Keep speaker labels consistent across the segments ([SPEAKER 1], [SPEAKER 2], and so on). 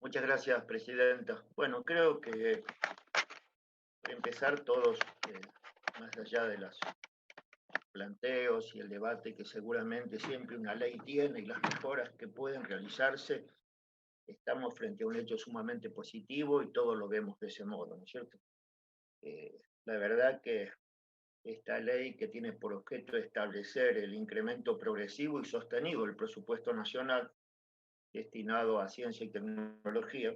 [SPEAKER 1] Muchas gracias, presidenta. Bueno, creo que para empezar todos, más allá de los planteos y el debate que seguramente siempre una ley tiene y las mejoras que pueden realizarse, estamos frente a un hecho sumamente positivo y todos lo vemos de ese modo, ¿no es cierto? La verdad que esta ley que tiene por objeto establecer el incremento progresivo y sostenido del presupuesto nacional destinado a ciencia y tecnología,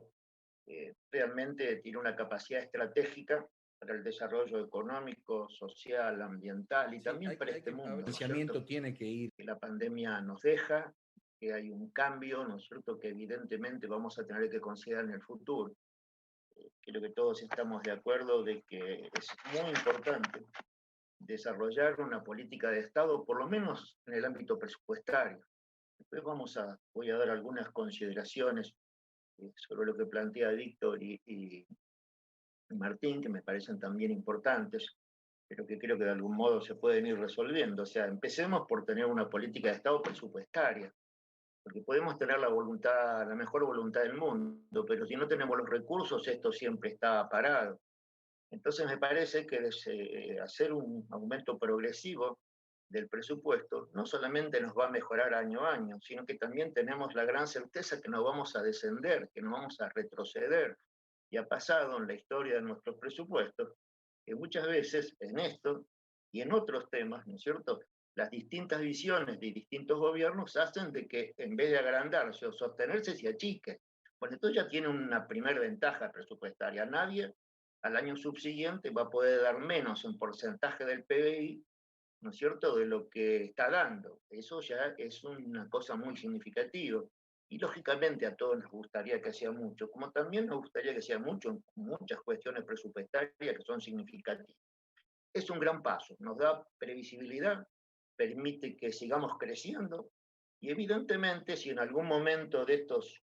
[SPEAKER 1] realmente tiene una capacidad estratégica para el desarrollo económico, social, ambiental y
[SPEAKER 2] Sí,
[SPEAKER 1] también para este
[SPEAKER 2] a ver,
[SPEAKER 1] mundo,
[SPEAKER 2] el
[SPEAKER 1] ¿no es cierto?
[SPEAKER 2] financiamiento tiene que ir.
[SPEAKER 1] Que la pandemia nos deja, que hay un cambio, ¿no es cierto?, que evidentemente vamos a tener que considerar en el futuro. Creo que todos estamos de acuerdo de que es muy importante desarrollar una política de Estado, por lo menos en el ámbito presupuestario. Después voy a dar algunas consideraciones sobre lo que plantea Víctor y Martín, que me parecen también importantes, pero que creo que de algún modo se pueden ir resolviendo. O sea, empecemos por tener una política de Estado presupuestaria, porque podemos tener la voluntad, la mejor voluntad del mundo, pero si no tenemos los recursos, esto siempre está parado. Entonces me parece que hacer un aumento progresivo del presupuesto no solamente nos va a mejorar año a año, sino que también tenemos la gran certeza que no vamos a descender, que no vamos a retroceder. Y ha pasado en la historia de nuestros presupuestos que muchas veces en esto y en otros temas, ¿no es cierto?, las distintas visiones de distintos gobiernos hacen de que en vez de agrandarse o sostenerse, se achique. Bueno, esto ya tiene una primera ventaja presupuestaria. Nadie al año subsiguiente va a poder dar menos en porcentaje del PBI, ¿no es cierto?, de lo que está dando. Eso ya es una cosa muy significativa. Y lógicamente a todos nos gustaría que sea mucho, como también nos gustaría que sea mucho en muchas cuestiones presupuestarias que son significativas. Es un gran paso, nos da previsibilidad, permite que sigamos creciendo y evidentemente si en algún momento de estos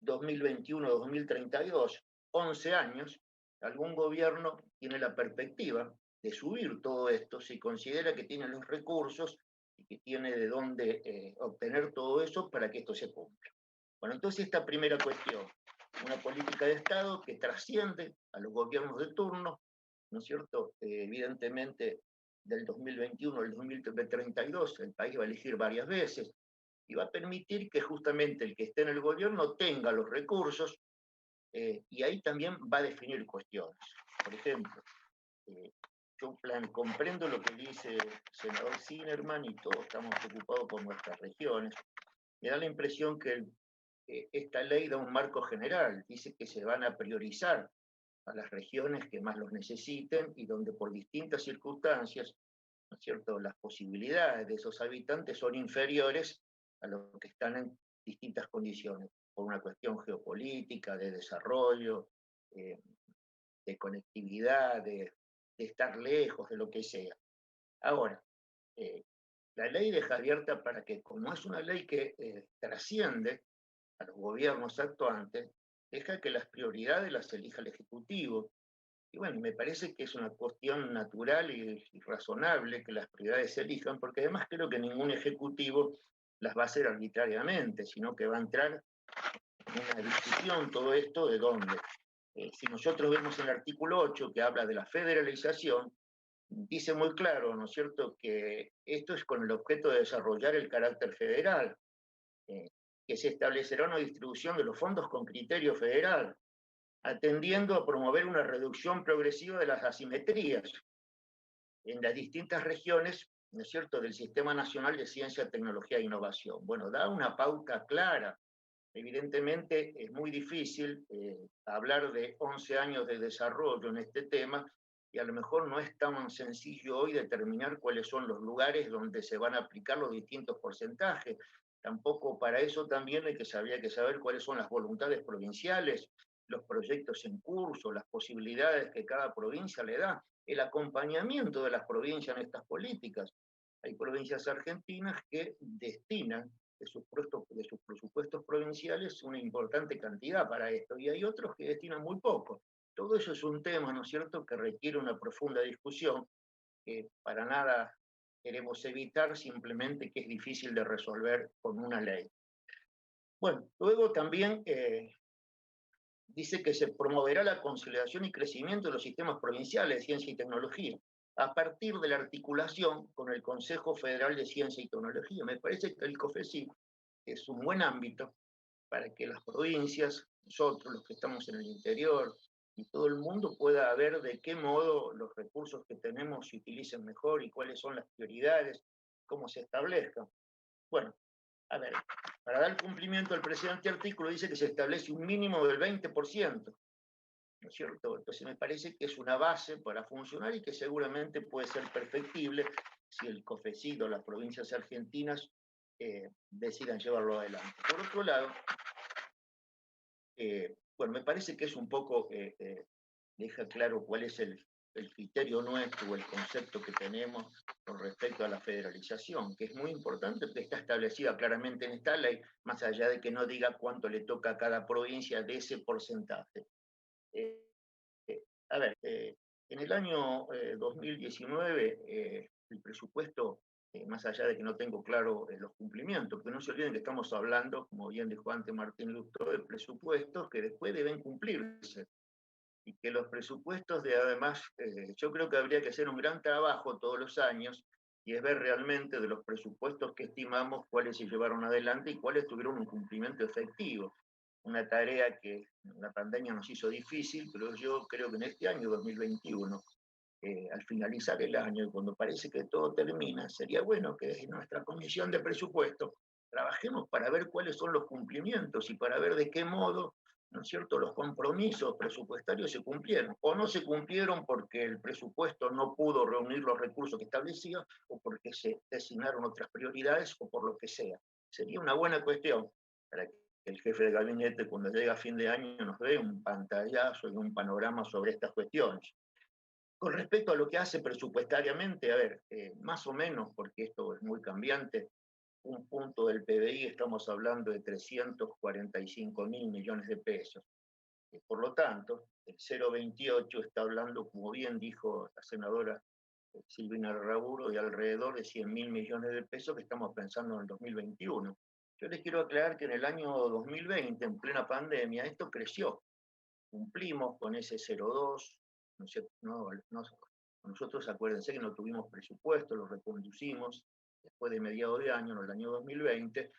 [SPEAKER 1] 2021-2032, 11 años, algún gobierno tiene la perspectiva de subir todo esto si considera que tiene los recursos y que tiene de dónde obtener todo eso para que esto se cumpla. Bueno, entonces esta primera cuestión, una política de Estado que trasciende a los gobiernos de turno, ¿no es cierto? Evidentemente, del 2021 al 2032, el país va a elegir varias veces, y va a permitir que justamente el que esté en el gobierno tenga los recursos y ahí también va a definir cuestiones. Por ejemplo, eh, comprendo lo que dice el senador Zimmerman y todos estamos preocupados por nuestras regiones. Me da la impresión que esta ley da un marco general, dice que se van a priorizar a las regiones que más los necesiten y donde por distintas circunstancias, ¿no es cierto?, las posibilidades de esos habitantes son inferiores a los que están en distintas condiciones, por una cuestión geopolítica, de desarrollo, eh, de conectividad, de estar lejos, de lo que sea. Ahora, eh, la ley deja abierta para que, como es una ley que trasciende a los gobiernos actuantes, deja que las prioridades las elija el Ejecutivo. Y bueno, me parece que es una cuestión natural y razonable que las prioridades se elijan, porque además creo que ningún ejecutivo las va a hacer arbitrariamente, sino que va a entrar en una discusión todo esto de dónde. Si nosotros vemos el artículo 8 que habla de la federalización, dice muy claro, ¿no es cierto?, que esto es con el objeto de desarrollar el carácter federal, eh, que se establecerá una distribución de los fondos con criterio federal, atendiendo a promover una reducción progresiva de las asimetrías en las distintas regiones, ¿no es cierto?, del Sistema Nacional de Ciencia, Tecnología e Innovación. Bueno, da una pauta clara. Evidentemente es muy difícil hablar de 11 años de desarrollo en este tema y a lo mejor no es tan sencillo hoy determinar cuáles son los lugares donde se van a aplicar los distintos porcentajes. Tampoco para eso también habría que saber cuáles son las voluntades provinciales, los proyectos en curso, las posibilidades que cada provincia le da, el acompañamiento de las provincias en estas políticas. Hay provincias argentinas que destinan de sus presupuestos provinciales una importante cantidad para esto, y hay otros que destinan muy poco. Todo eso es un tema, ¿no es cierto?, que requiere una profunda discusión, que para nada queremos evitar, simplemente que es difícil de resolver con una ley. Bueno, luego también dice que se promoverá la consolidación y crecimiento de los sistemas provinciales de ciencia y tecnología a partir de la articulación con el Consejo Federal de Ciencia y Tecnología. Me parece que el COFECIT es un buen ámbito para que las provincias, nosotros los que estamos en el interior y todo el mundo pueda ver de qué modo los recursos que tenemos se utilicen mejor y cuáles son las prioridades, cómo se establezcan. Bueno, a ver, para dar cumplimiento al presente artículo dice que se establece un mínimo del 20%, ¿no es cierto? Entonces me parece que es una base para funcionar y que seguramente puede ser perfectible si el COFECIT o las provincias argentinas decidan llevarlo adelante. Por otro lado, bueno, me parece que es un poco, deja claro cuál es el criterio nuestro o el concepto que tenemos con respecto a la federalización, que es muy importante, que está establecida claramente en esta ley, más allá de que no diga cuánto le toca a cada provincia de ese porcentaje. Eh, a ver, en el año 2019, el presupuesto, más allá de que no tengo claro los cumplimientos, porque no se olviden que estamos hablando, como bien dijo antes Martín Lustó, de presupuestos que después deben cumplirse. Y que los presupuestos de además, yo creo que habría que hacer un gran trabajo todos los años y es ver realmente de los presupuestos que estimamos cuáles se llevaron adelante y cuáles tuvieron un cumplimiento efectivo. Una tarea que la pandemia nos hizo difícil, pero yo creo que en este año 2021, al finalizar el año y cuando parece que todo termina, sería bueno que en nuestra comisión de presupuesto trabajemos para ver cuáles son los cumplimientos y para ver de qué modo, ¿no es cierto?, los compromisos presupuestarios se cumplieron o no se cumplieron porque el presupuesto no pudo reunir los recursos que establecía o porque se designaron otras prioridades o por lo que sea. Sería una buena cuestión para que el jefe de gabinete, cuando llega a fin de año, nos dé un pantallazo y un panorama sobre estas cuestiones. Con respecto a lo que hace presupuestariamente, a ver, más o menos, porque esto es muy cambiante, un punto del PBI estamos hablando de 345.000 millones de pesos. Por lo tanto, el 0,28 está hablando, como bien dijo la senadora Silvina Raburo, de alrededor de 100.000 millones de pesos que estamos pensando en el 2021. Yo les quiero aclarar que en el año 2020, en plena pandemia, esto creció. Cumplimos con ese 0,2. Nosotros acuérdense que no tuvimos presupuesto, lo reconducimos después de mediados de año, en el año 2020,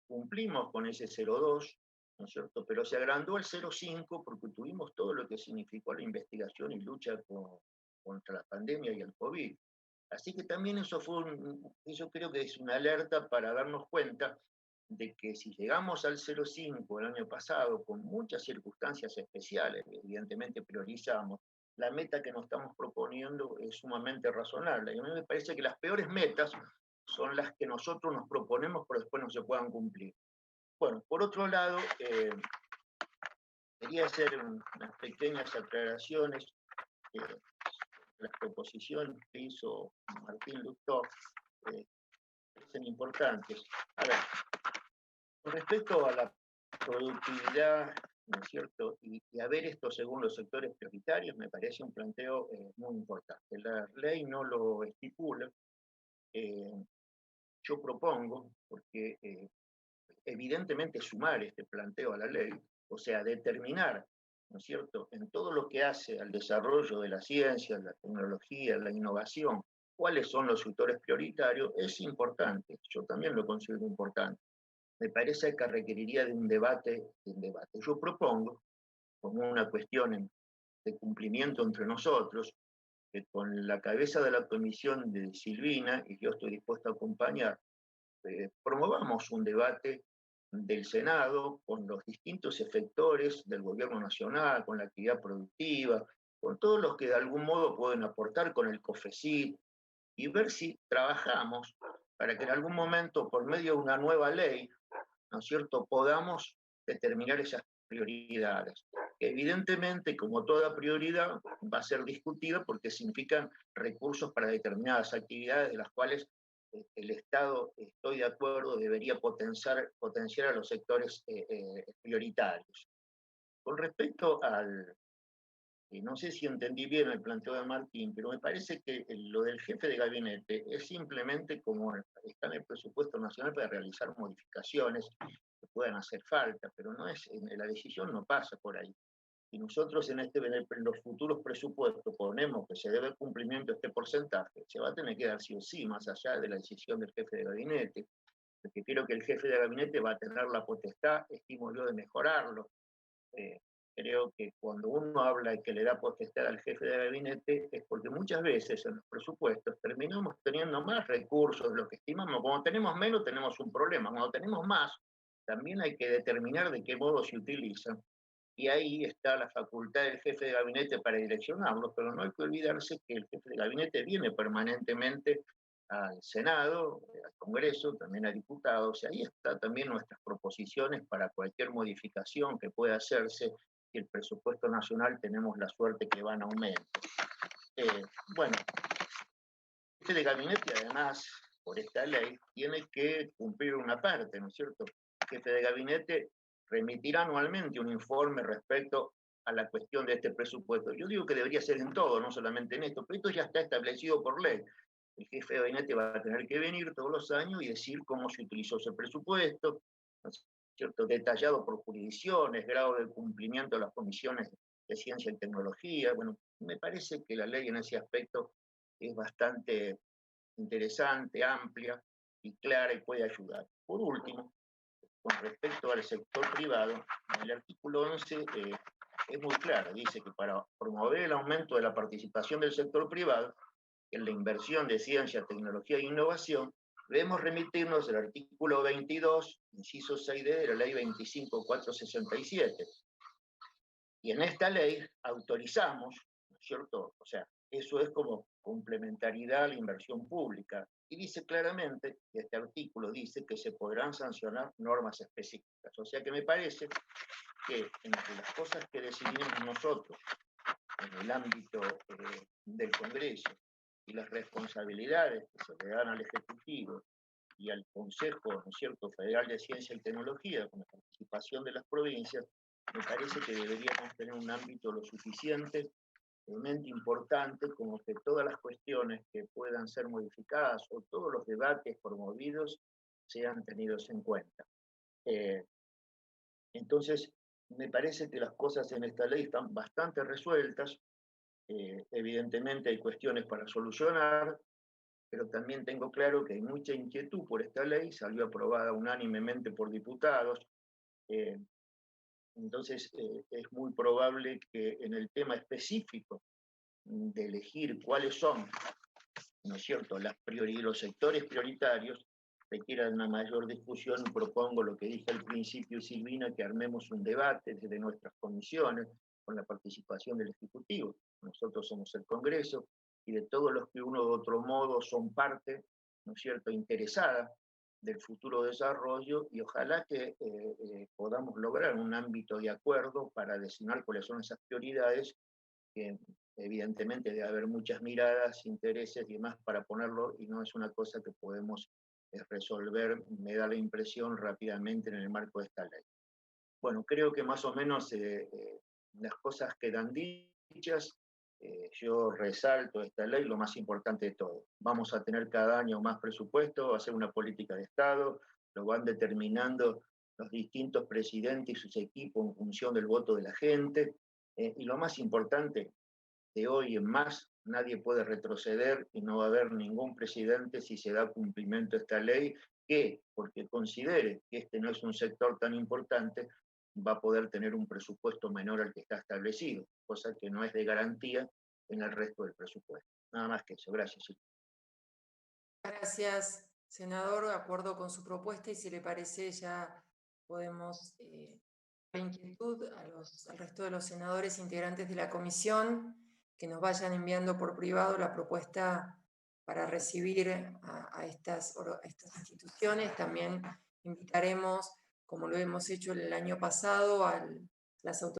[SPEAKER 1] cumplimos con ese 0,2, ¿no es cierto? Pero se agrandó el 0,5 porque tuvimos todo lo que significó la investigación y lucha contra la pandemia y el COVID. Así que también eso creo que es una alerta para darnos cuenta de que si llegamos al 0,5 el año pasado, con muchas circunstancias especiales, evidentemente priorizamos, la meta que nos estamos proponiendo es sumamente razonable. Y a mí me parece que las peores metas son las que nosotros nos proponemos, pero después no se puedan cumplir. Bueno, por otro lado, quería hacer unas pequeñas aclaraciones. Las proposiciones que hizo Martín Lustó son importantes. A ver, con respecto a la productividad, ¿no es cierto? Y a ver esto según los sectores prioritarios, me parece un planteo muy importante. La ley no lo estipula. eh, yo propongo, porque evidentemente sumar este planteo a la ley, o sea, determinar, ¿no es cierto?, en todo lo que hace al desarrollo de la ciencia, la tecnología, la innovación, cuáles son los sectores prioritarios, es importante. Yo también lo considero importante. Me parece que requeriría de un debate, Yo propongo, como una cuestión de cumplimiento entre nosotros, que con la cabeza de la comisión de Silvina, y yo estoy dispuesto a acompañar, promovamos un debate del Senado con los distintos efectores del gobierno nacional, con la actividad productiva, con todos los que de algún modo pueden aportar con el COFECIT, y ver si trabajamos para que en algún momento, por medio de una nueva ley, ¿no es cierto?, podamos determinar esas prioridades. Evidentemente, como toda prioridad, va a ser discutida porque significan recursos para determinadas actividades de las cuales el Estado, estoy de acuerdo, debería potenciar a los sectores prioritarios. Con respecto al, no sé si entendí bien el planteo de Martín, pero me parece que lo del jefe de gabinete es simplemente como está en el presupuesto nacional para realizar modificaciones que puedan hacer falta, pero no es, la decisión no pasa por ahí. Si nosotros en los futuros presupuestos ponemos que se debe el cumplimiento de este porcentaje, se va a tener que dar sí o sí, más allá de la decisión del jefe de gabinete, porque creo que el jefe de gabinete va a tener la potestad, estimo yo, de mejorarlo. Eh, Creo que cuando uno habla y que le da potestad al jefe de gabinete es porque muchas veces en los presupuestos terminamos teniendo más recursos de lo que estimamos. Cuando tenemos menos tenemos un problema, cuando tenemos más también hay que determinar de qué modo se utilizan y ahí está la facultad del jefe de gabinete para direccionarlo, pero no hay que olvidarse que el jefe de gabinete viene permanentemente al Senado, al Congreso, también a diputados, y ahí están también nuestras proposiciones para cualquier modificación que pueda hacerse, y el presupuesto nacional tenemos la suerte que va en aumento. Bueno, el jefe de gabinete además, por esta ley, tiene que cumplir una parte, ¿no es cierto? El jefe de gabinete remitirá anualmente un informe respecto a la cuestión de este presupuesto. Yo digo que debería ser en todo, no solamente en esto, pero esto ya está establecido por ley. El jefe de gabinete va a tener que venir todos los años y decir cómo se utilizó ese presupuesto, ¿no es cierto? Detallado por jurisdicciones, grado de cumplimiento de las comisiones de ciencia y tecnología. Bueno, me parece que la ley en ese aspecto es bastante interesante, amplia y clara y puede ayudar. Por último, con respecto al sector privado, el artículo 11 es muy claro, dice que para promover el aumento de la participación del sector privado en la inversión de ciencia, tecnología e innovación, debemos remitirnos al artículo 22, inciso 6D de la ley 25467. Y en esta ley autorizamos, ¿no es cierto? O sea, eso es como complementariedad a la inversión pública. Y dice claramente, este artículo dice que se podrán sancionar normas específicas. O sea que me parece que entre las cosas que decidimos nosotros en el ámbito del Congreso y las responsabilidades que se le dan al Ejecutivo y al Consejo, ¿no es cierto?, Federal de Ciencia y Tecnología, con la participación de las provincias, me parece que deberíamos tener un ámbito lo suficientemente importante como que todas las cuestiones que puedan ser modificadas o todos los debates promovidos sean tenidos en cuenta. Entonces, me parece que las cosas en esta ley están bastante resueltas. Evidentemente hay cuestiones para solucionar, pero también tengo claro que hay mucha inquietud por esta ley, salió aprobada unánimemente por diputados. Eh, entonces, es muy probable que en el tema específico de elegir cuáles son, ¿no es cierto?, los sectores prioritarios, requiera de una mayor discusión y propongo lo que dije al principio, Silvina, que armemos un debate desde nuestras comisiones con la participación del Ejecutivo. Nosotros somos el Congreso y de todos los que uno de otro modo son parte, ¿no es cierto?, interesada del futuro desarrollo y ojalá que podamos lograr un ámbito de acuerdo para designar cuáles son esas prioridades que evidentemente debe haber muchas miradas, intereses y demás para ponerlo y no es una cosa que podemos resolver, me da la impresión, rápidamente en el marco de esta ley. Bueno, creo que más o menos las cosas quedan dichas. Yo resalto esta ley, lo más importante de todo. Vamos a tener cada año más presupuesto, va a ser una política de Estado, lo van determinando los distintos presidentes y sus equipos en función del voto de la gente. Y lo más importante, de hoy en más, nadie puede retroceder y no va a haber ningún presidente si se da cumplimiento a esta ley, que, porque considere que este no es un sector tan importante, va a poder tener un presupuesto menor al que está establecido, cosa que no es de garantía en el resto del presupuesto. Nada más que eso. Gracias.
[SPEAKER 2] Gracias, senador. De acuerdo con su propuesta y si le parece ya podemos dar inquietud al resto de los senadores integrantes de la comisión que nos vayan enviando por privado la propuesta para recibir a estas instituciones. También invitaremos, como lo hemos hecho el año pasado, a las autoridades